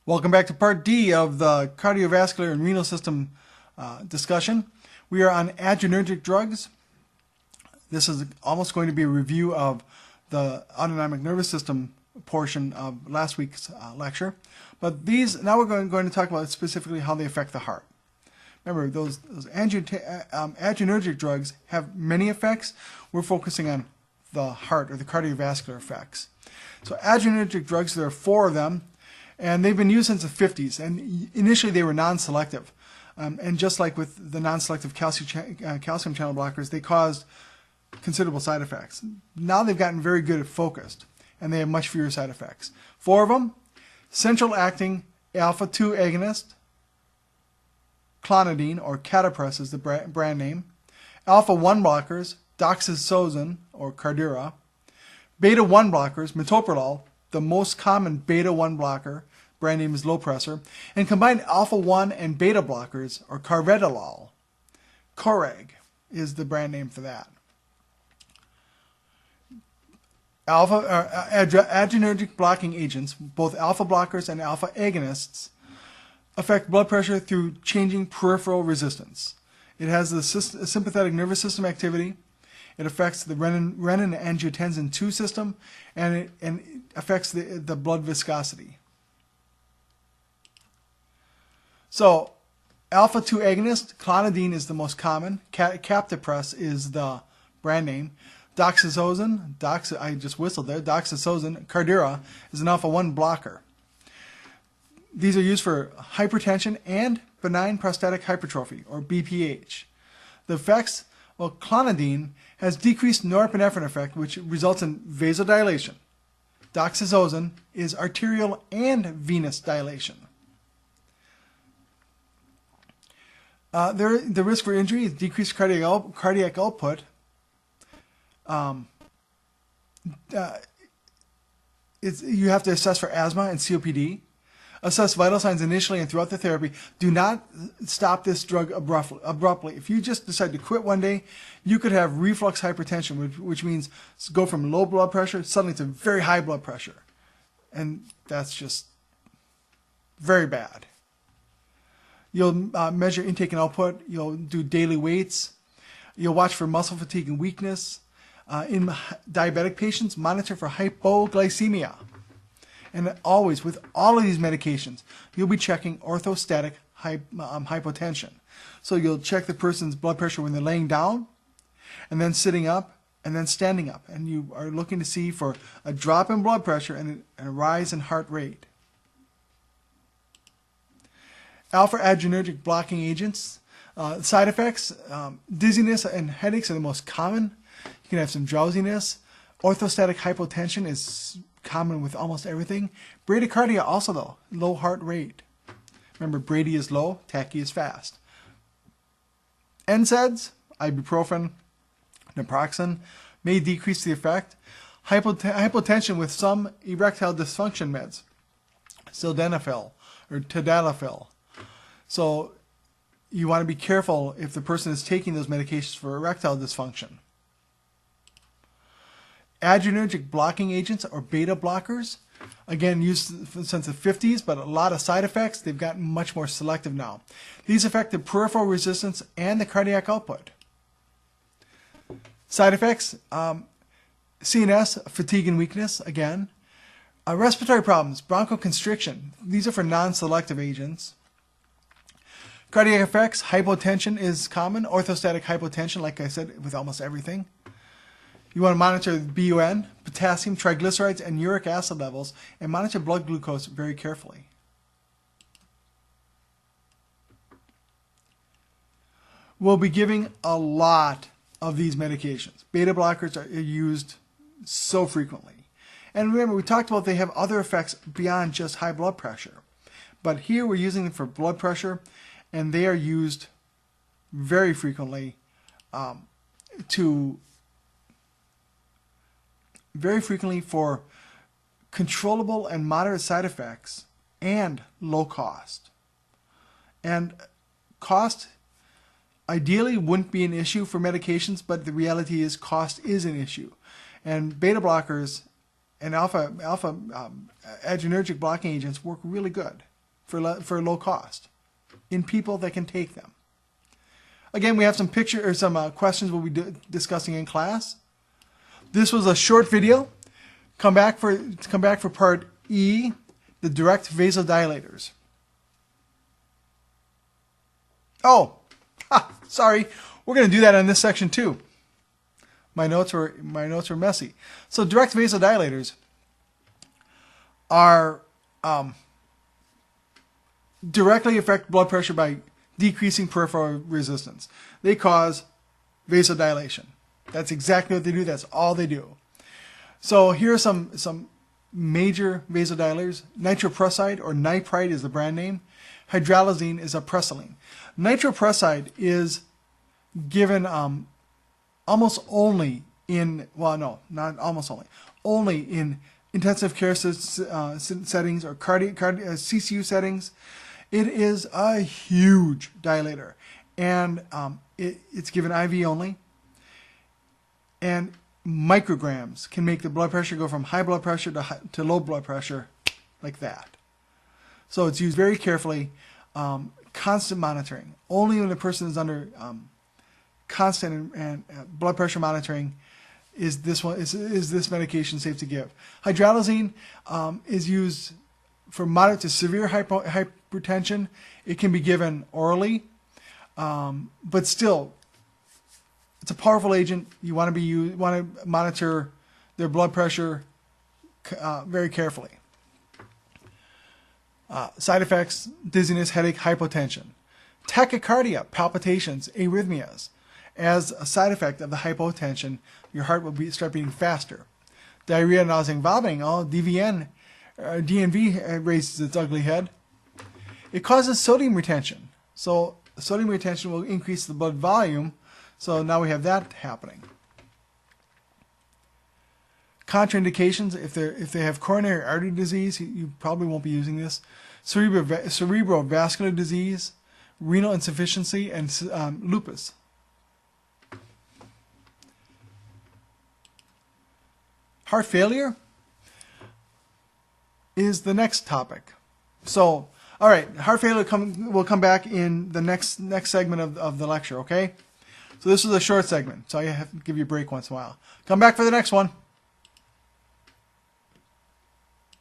Welcome back to part D of the cardiovascular and renal system discussion. We are on adrenergic drugs. This is almost going to be a review of the autonomic nervous system portion of last week's lecture. But now we're going to talk about specifically how they affect the heart. Remember, those adrenergic drugs have many effects. We're focusing on the heart or the cardiovascular effects. So adrenergic drugs, there are 4 of them. And they've been used since the 50s, and initially they were non-selective. And just like with the non-selective calcium channel blockers, they caused considerable side effects. Now they've gotten very good at focused, and they have much fewer side effects. 4 of them: central acting alpha-2 agonist, clonidine, or Catapres is the brand name, alpha-1 blockers, doxazosine, or Cardura, beta-1 blockers, metoprolol, the most common beta-1 blocker, brand name is Lopressor, and combined alpha-1 and beta blockers, or carvedilol. Coreg is the brand name for that. Adrenergic blocking agents, both alpha blockers and alpha agonists, affect blood pressure through changing peripheral resistance. It has the sympathetic nervous system activity. It affects the renin-angiotensin II system, and it affects the blood viscosity. So, alpha-2 agonist, clonidine is the most common. Catapres is the brand name. Doxazosine, I just whistled there, doxazosine, Cardura, is an alpha-1 blocker. These are used for hypertension and benign prostatic hypertrophy, or BPH. The effects, well, clonidine has decreased norepinephrine effect, which results in vasodilation. Doxazosine is arterial and venous dilation. The risk for injury is decreased cardiac output. You have to assess for asthma and COPD. Assess vital signs initially and throughout the therapy. Do not stop this drug abruptly. If you just decide to quit one day, you could have reflux hypertension, which means go from low blood pressure suddenly to very high blood pressure. And that's just very bad. You'll measure intake and output. You'll do daily weights. You'll watch for muscle fatigue and weakness. In diabetic patients, monitor for hypoglycemia. And always, with all of these medications, you'll be checking orthostatic hypotension. So you'll check the person's blood pressure when they're laying down, and then sitting up, and then standing up. And you are looking to see for a drop in blood pressure and a rise in heart rate. Alpha adrenergic blocking agents. Side effects, dizziness and headaches are the most common. You can have some drowsiness. Orthostatic hypotension is common with almost everything. Bradycardia also, though, low heart rate. Remember, brady is low, tachy is fast. NSAIDs, ibuprofen, naproxen, may decrease the effect. Hypotension with some erectile dysfunction meds, sildenafil or tadalafil. So you want to be careful if the person is taking those medications for erectile dysfunction. Adrenergic blocking agents, or beta blockers, again used since the 50s, but a lot of side effects. They've gotten much more selective now. These affect the peripheral resistance and the cardiac output. Side effects, CNS, fatigue and weakness, again. Respiratory problems, bronchoconstriction. These are for non-selective agents. Cardiac effects, hypotension is common. Orthostatic hypotension, like I said, with almost everything. You want to monitor BUN, potassium, triglycerides, and uric acid levels, and monitor blood glucose very carefully. We'll be giving a lot of these medications. Beta blockers are used so frequently. And remember, we talked about they have other effects beyond just high blood pressure. But here we're using them for blood pressure, and they are used very frequently for controllable and moderate side effects and low cost. And cost ideally wouldn't be an issue for medications, but the reality is cost is an issue. And beta blockers and alpha adrenergic blocking agents work really good. for low cost in people that can take them. Again, we have some questions we'll be discussing in class. This was a short video. Come back for part E, the direct vasodilators. Oh, sorry. We're going to do that in this section too. My notes were messy. So direct vasodilators are directly affect blood pressure by decreasing peripheral resistance. They cause vasodilation. That's exactly what they do. That's all they do. So here are some major vasodilators. Nitroprusside, or Nipride is the brand name. Hydralazine is a Presaline. Nitroprusside is given almost only in, well, no, not almost only in intensive care settings or CCU settings. It is a huge dilator, and it's given IV only. And micrograms can make the blood pressure go from high blood pressure to low blood pressure, like that. So it's used very carefully, constant monitoring. Only when the person is under constant and blood pressure monitoring is this medication safe to give. Hydralazine is used for moderate to severe hypertension. It can be given orally, but still, it's a powerful agent. You want to monitor their blood pressure very carefully. Side effects: dizziness, headache, hypotension, tachycardia, palpitations, arrhythmias. As a side effect of the hypotension, your heart will start beating faster. Diarrhea, nausea, and vomiting. DNV raises its ugly head. It causes sodium retention. So sodium retention will increase the blood volume. So now we have that happening. Contraindications: if they have coronary artery disease, you probably won't be using this. Cerebrovascular disease, renal insufficiency, and lupus. Heart failure is the next topic. So, all right, heart failure will come back in the next segment of the lecture, okay? So this was a short segment, so I have to give you a break once in a while. Come back for the next one.